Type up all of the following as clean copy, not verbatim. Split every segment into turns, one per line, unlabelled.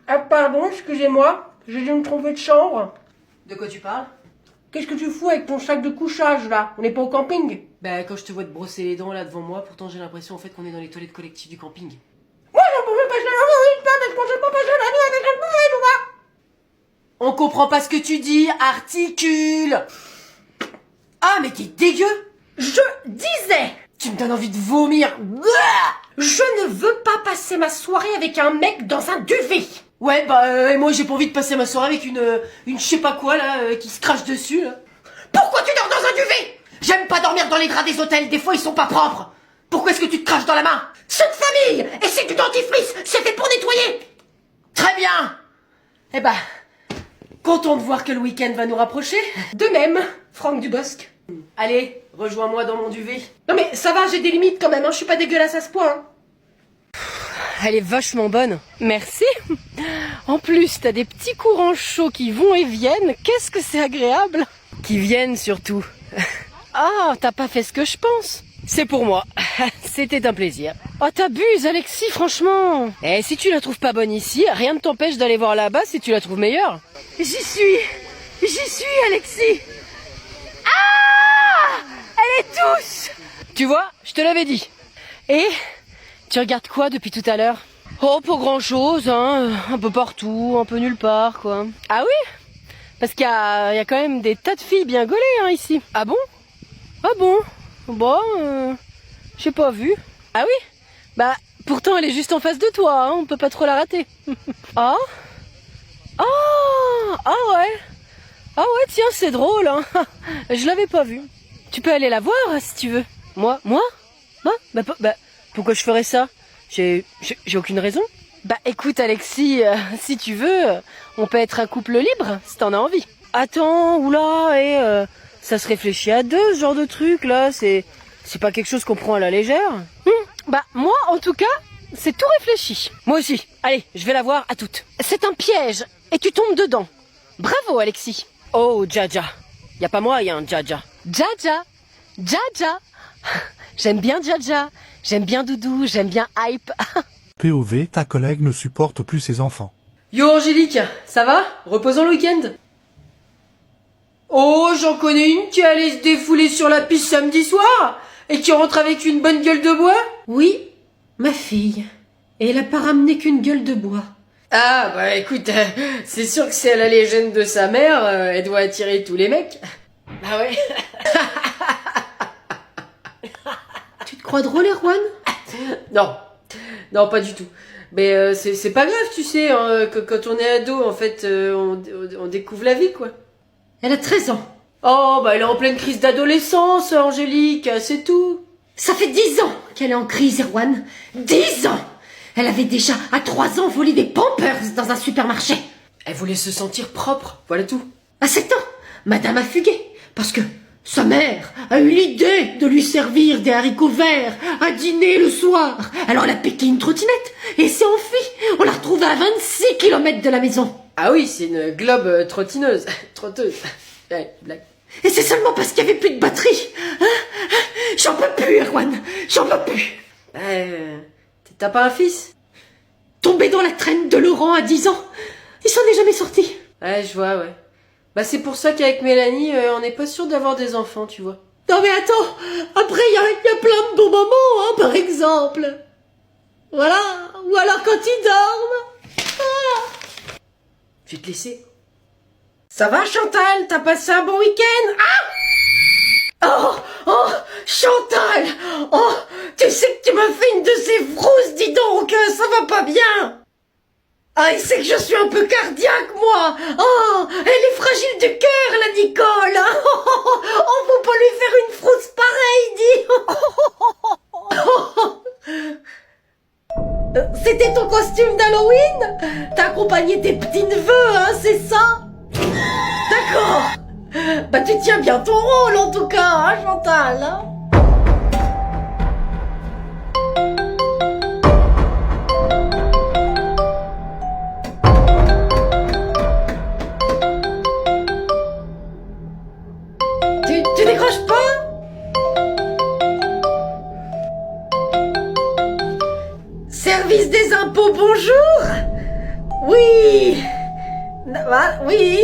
Ah pardon, excusez-moi, j'ai dû me tromper de chambre.
De quoi tu parles?
Qu'est-ce que tu fous avec ton sac de couchage là? On n'est pas au camping?
Bah quand je te vois te brosser les dents là devant moi, pourtant j'ai l'impression en fait qu'on est dans les toilettes collectives du camping.
Moi j'en pouvais passer la nuit, parce que je pensais pas passer la nuit avec un pouvait, tu vois.
On comprend pas ce que tu dis, articule. Ah mais t'es dégueu.
Je disais,
Tu me donnes envie de vomir.
je ne veux pas passer ma soirée avec un mec dans un duvet.
Ouais bah et moi j'ai pas envie de passer ma soirée avec une je sais pas quoi là qui se crache dessus là.
Pourquoi tu dors dans un duvet?
J'aime pas dormir dans les draps des hôtels, des fois ils sont pas propres. Pourquoi est-ce que tu te craches dans la main?
C'est de famille, et c'est du dentifrice, c'est fait pour nettoyer.
Très bien. Eh bah, content de voir que le week-end va nous rapprocher.
De même, Franck Dubosc.
Allez, rejoins-moi dans mon duvet.
Non mais ça va, j'ai des limites quand même, hein. Je suis pas dégueulasse à ce point. Hein.
Elle est vachement bonne. Merci. En plus, t'as des petits courants chauds qui vont et viennent. Qu'est-ce que c'est agréable. Qui viennent surtout. Ah, t'as pas fait ce que je pense. C'est pour moi. C'était un plaisir. Oh, t'abuses, Alexis, franchement. Et si tu la trouves pas bonne ici, rien ne t'empêche d'aller voir là-bas si tu la trouves meilleure. J'y suis, Alexis. Ah, elle est douce. Tu vois, je te l'avais dit. Et tu regardes quoi depuis tout à l'heure? Oh, pas grand-chose, hein. Un peu partout, un peu nulle part, quoi. Ah oui? Parce qu'il y a quand même des tas de filles bien gaulées, hein, ici. Ah bon? Ah bon? Bon, j'ai pas vu. Ah oui? Bah, pourtant elle est juste en face de toi, hein, on peut pas trop la rater. Ah? Ah! Ah ouais! Ah ouais, tiens, c'est drôle, hein. Je l'avais pas vue. Tu peux aller la voir, si tu veux. Moi? Bah, pourquoi je ferais ça? J'ai aucune raison. Bah écoute Alexis, si tu veux, on peut être un couple libre, si t'en as envie. Attends, oula, ça se réfléchit à deux, ce genre de truc, là, c'est pas quelque chose qu'on prend à la légère. Bah moi, en tout cas, c'est tout réfléchi. Moi aussi. Allez, je vais la voir, à toutes. C'est un piège, et tu tombes dedans. Bravo Alexis. Oh, Jaja. Y a pas moi, y a un Jaja. Jaja. J'aime bien Jaja. J'aime bien Doudou, j'aime bien Hype.
POV, ta collègue ne supporte plus ses enfants.
Yo Angélique, ça va? Reposons le week-end? Oh, j'en connais une qui allait se défouler sur la piste samedi soir et qui rentre avec une bonne gueule de bois?
Oui, ma fille. Et elle a pas ramené qu'une gueule de bois.
Ah bah écoute, c'est sûr que si elle a les gènes de sa mère, elle doit attirer tous les mecs. Ah ouais?
Tu te crois drôle, Erwan?
Non, pas du tout. Mais c'est pas grave, tu sais, hein, que quand on est ado, en fait, on découvre la vie, quoi.
Elle a 13 ans.
Oh, bah elle est en pleine crise d'adolescence, Angélique, c'est tout.
Ça fait 10 ans qu'elle est en crise, Erwan. 10 ans! Elle avait déjà, à 3 ans, volé des Pampers dans un supermarché.
Elle voulait se sentir propre, voilà tout.
À 7 ans, madame a fugué. Parce que sa mère a eu l'idée de lui servir des haricots verts à dîner le soir. Alors elle a piqué une trottinette et s'est enfuie. On l'a retrouvée à 26 km de la maison.
Ah oui, c'est une globe trottineuse. Trotteuse. Ouais, blague.
Et c'est seulement parce qu'il n'y avait plus de batterie. J'en peux plus, Erwan. J'en peux plus.
T'as pas un fils?
Tombé dans la traîne de Laurent à 10 ans. Il s'en est jamais sorti.
Ouais, je vois, ouais. Bah c'est pour ça qu'avec Mélanie, on n'est pas sûr d'avoir des enfants, tu vois.
Non mais attends, après il y a plein de bons moments, hein, par exemple. Voilà, ou alors quand ils dorment. Ah.
Je vais te laisser.
Ça va Chantal, t'as passé un bon week-end? Ah! Oh, Chantal! Oh, tu sais que tu m'as fait une de ces frousses, dis donc, ça va pas bien! Ah, il sait que je suis un peu cardiaque, moi! Oh, elle est fragile du cœur, la Nicole! On peut pas lui faire une frousse pareille, dis! C'était ton costume d'Halloween? T'as accompagné tes petits-neveux, hein, c'est ça? D'accord! Bah tu tiens bien ton rôle en tout cas, hein, Chantal, hein. Tu décroches pas? Service des impôts, bonjour. Oui. Oui.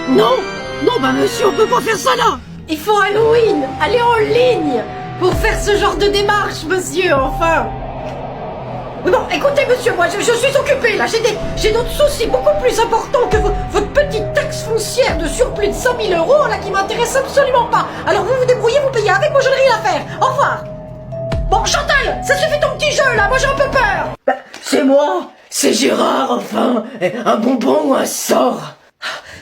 Non. Non, bah monsieur, on peut pas faire ça là. Il faut Halloween, aller en ligne pour faire ce genre de démarche, monsieur, enfin. Mais bon, écoutez, monsieur, moi, je suis occupé, là. J'ai d'autres soucis beaucoup plus importants que votre petite taxe foncière de surplus de 100 000 euros, là, qui m'intéresse absolument pas. Alors, vous vous débrouillez, vous payez avec, moi, j'en ai rien à faire. Au revoir. Bon, Chantal, ça suffit ton petit jeu, là. Moi, j'ai un peu peur. Bah, c'est moi. C'est Gérard, enfin. Un bonbon ou un sort.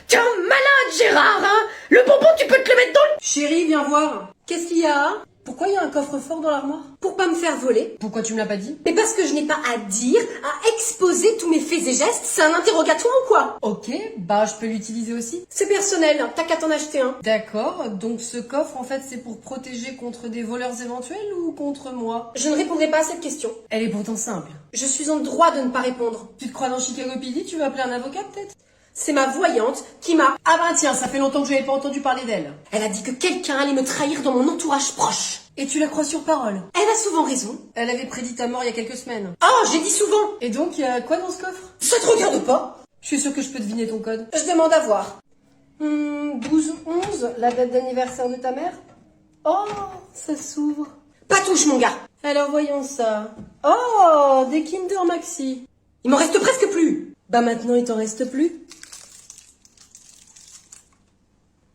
T'es un malade, Gérard, hein. Le bonbon, tu peux te le mettre dans le...
Chérie, viens voir. Qu'est-ce qu'il y a? Pourquoi il y a un coffre-fort dans l'armoire?
Pour pas me faire voler.
Pourquoi tu me l'as pas dit?
Mais parce que je n'ai pas à dire, à exposer tous mes faits et gestes. C'est un interrogatoire ou quoi?
Ok, bah je peux l'utiliser aussi.
C'est personnel, t'as qu'à t'en acheter un.
D'accord, donc ce coffre en fait c'est pour protéger contre des voleurs éventuels ou contre moi?
Je ne répondrai pas à cette question.
Elle est pourtant simple.
Je suis en droit de ne pas répondre.
Tu te crois dans Chicago PD? Tu veux appeler un avocat peut-être?
C'est ma voyante qui m'a...
Ah bah tiens, ça fait longtemps que je n'avais pas entendu parler d'elle.
Elle a dit que quelqu'un allait me trahir dans mon entourage proche.
Et tu la crois sur parole?
Elle a souvent raison.
Elle avait prédit ta mort il y a quelques semaines.
Oh, j'ai dit souvent.
Et donc, il y a quoi dans ce coffre?
Ça te regarde pas?
Je suis sûre que je peux deviner ton code.
Je demande à voir.
12-11, la date d'anniversaire de ta mère? Oh, ça s'ouvre.
Pas touche, mon gars.
Alors voyons ça. Oh, des Kinder Maxi.
Il m'en reste presque plus.
Bah maintenant, il t'en reste plus.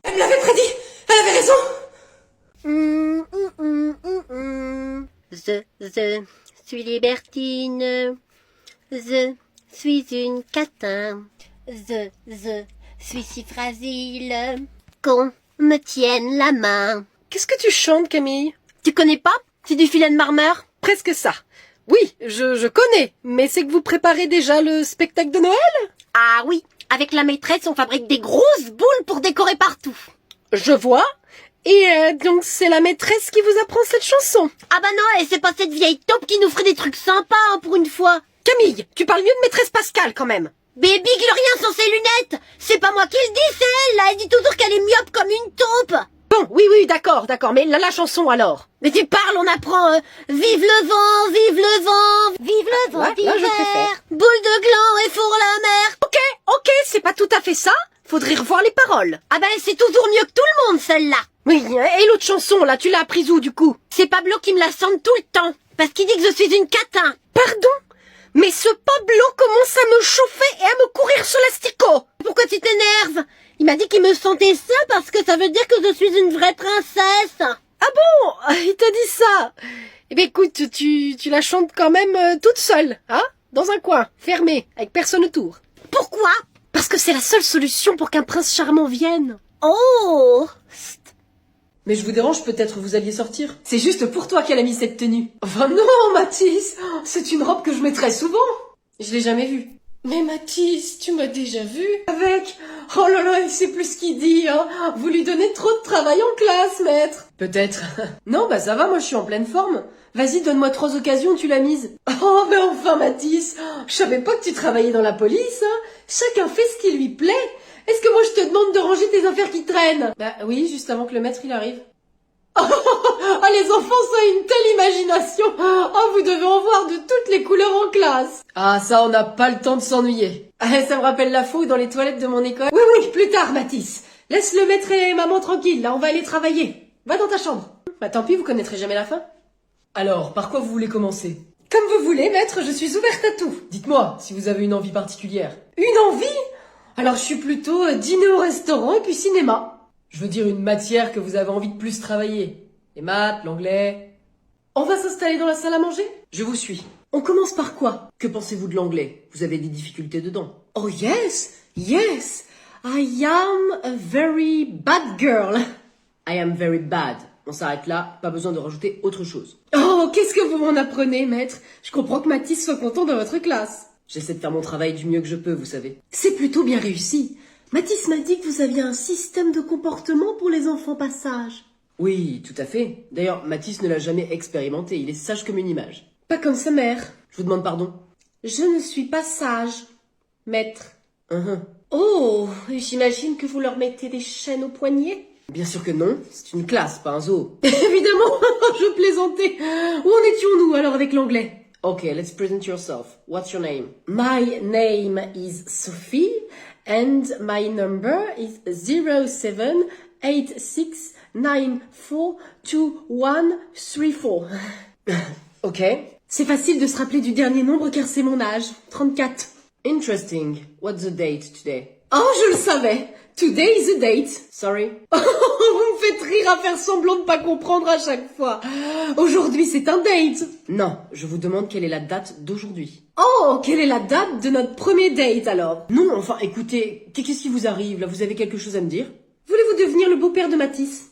Elle me l'avait prédit. Elle avait raison.
Je suis libertine. Je suis une catin. Je suis si fragile qu'on me tienne la main.
Qu'est-ce que tu chantes, Camille?
Tu connais pas? C'est du Filet de Marmeur?
Presque ça. Oui, je connais, mais c'est que vous préparez déjà le spectacle de Noël?
Ah oui, avec la maîtresse, on fabrique des grosses boules pour décorer partout.
Je vois. Et donc c'est la maîtresse qui vous apprend cette chanson?
Ah bah non, et c'est pas cette vieille taupe qui nous ferait des trucs sympas, hein, pour une fois.
Camille, tu parles mieux de maîtresse Pascal quand même.
Baby Glorien sans ses lunettes. C'est pas moi qui le dis, c'est elle, là. Elle dit toujours qu'elle est myope comme une taupe.
Bon, oui, d'accord, mais la chanson alors?
Mais tu parles, on apprend vive le vent, vive le vent, vive le vent
Là, je
d'hiver,
préfère.
boule de gland et fourre la mer.
Ok, c'est pas tout à fait ça. Faudrait revoir les paroles.
Ah ben c'est toujours mieux que tout le monde, celle-là.
Oui, et l'autre chanson, là, tu l'as apprise où, du coup?
C'est Pablo qui me la chante tout le temps, parce qu'il dit que je suis une catin.
Pardon? Mais ce Pablo commence à me chauffer et à me courir sur l'asticot.
Pourquoi tu t'énerves? Il m'a dit qu'il me sentait ça parce que ça veut dire que je suis une vraie princesse.
Ah bon? Il t'a dit ça? Eh bien, écoute, tu la chantes quand même toute seule, hein? Dans un coin, fermé, avec personne autour.
Pourquoi?
Parce que c'est la seule solution pour qu'un prince charmant vienne.
Oh!
Mais je vous dérange, peut-être vous alliez sortir? C'est juste pour toi qu'elle a mis cette tenue.
Enfin non, Mathis, c'est une robe que je mettrais souvent.
Je l'ai jamais vue.
Mais Mathis, tu m'as déjà vu avec... Oh là là, il sait plus ce qu'il dit, hein. Vous lui donnez trop de travail en classe, maître.
Peut-être. Non, bah ça va, moi je suis en pleine forme. Vas-y, donne-moi 3 occasions, tu l'as mise.
Oh, mais enfin, Mathis, je savais pas que tu travaillais dans la police, hein. Chacun fait ce qui lui plaît. Est-ce que moi je te demande de ranger tes affaires qui traînent?
Bah oui, juste avant que le maître il arrive.
Ah, les enfants ont une telle imagination. Oh, vous devez en voir de toutes les couleurs en classe.
Ah ça, on n'a pas le temps de s'ennuyer. Ah, ça me rappelle la fouille dans les toilettes de mon école.
Oui, plus tard, Mathis. Laisse le maître et maman tranquille, là, on va aller travailler. Va dans ta chambre.
Bah tant pis, vous connaîtrez jamais la fin. Alors, par quoi vous voulez commencer?
Comme vous voulez, maître, je suis ouverte à tout.
Dites-moi, si vous avez une envie particulière.
Une envie? Alors, je suis plutôt dîner au restaurant et puis cinéma.
Je veux dire une matière que vous avez envie de plus travailler. Les maths, l'anglais...
On va s'installer dans la salle à manger?
Je vous suis. On commence par quoi? Que pensez-vous de l'anglais? Vous avez des difficultés dedans.
Oh yes, yes. I am a very bad girl.
I am very bad. On s'arrête là, pas besoin de rajouter autre chose.
Oh, qu'est-ce que vous m'en apprenez, maître? Je comprends que Mathis soit content de votre classe.
J'essaie de faire mon travail du mieux que je peux, vous savez.
C'est plutôt bien réussi. Mathis m'a dit que vous aviez un système de comportement pour les enfants pas sages.
Oui, tout à fait. D'ailleurs, Mathis ne l'a jamais expérimenté, il est sage comme une image.
Pas comme sa mère.
Je vous demande pardon.
Je ne suis pas sage, maître.
Uh-huh.
Oh, j'imagine que vous leur mettez des chaînes aux poignets?
Bien sûr que non, c'est une classe, pas un zoo.
Évidemment, je plaisantais. Où en étions-nous alors avec l'anglais?
Okay, let's present yourself. What's your name?
My name is Sophie and my number is 0786942134.
Okay.
C'est facile de se rappeler du dernier nombre car c'est mon âge, 34.
Interesting. What's the date today?
Oh, je le savais. Today is a date.
Sorry?
Vous me faites rire à faire semblant de pas comprendre à chaque fois. Aujourd'hui, c'est un date.
Non, je vous demande quelle est la date d'aujourd'hui.
Oh, quelle est la date de notre premier date alors?
Non, enfin, écoutez, qu'est-ce qui vous arrive là? Vous avez quelque chose à me dire?
Voulez-vous devenir le beau-père de Mathis?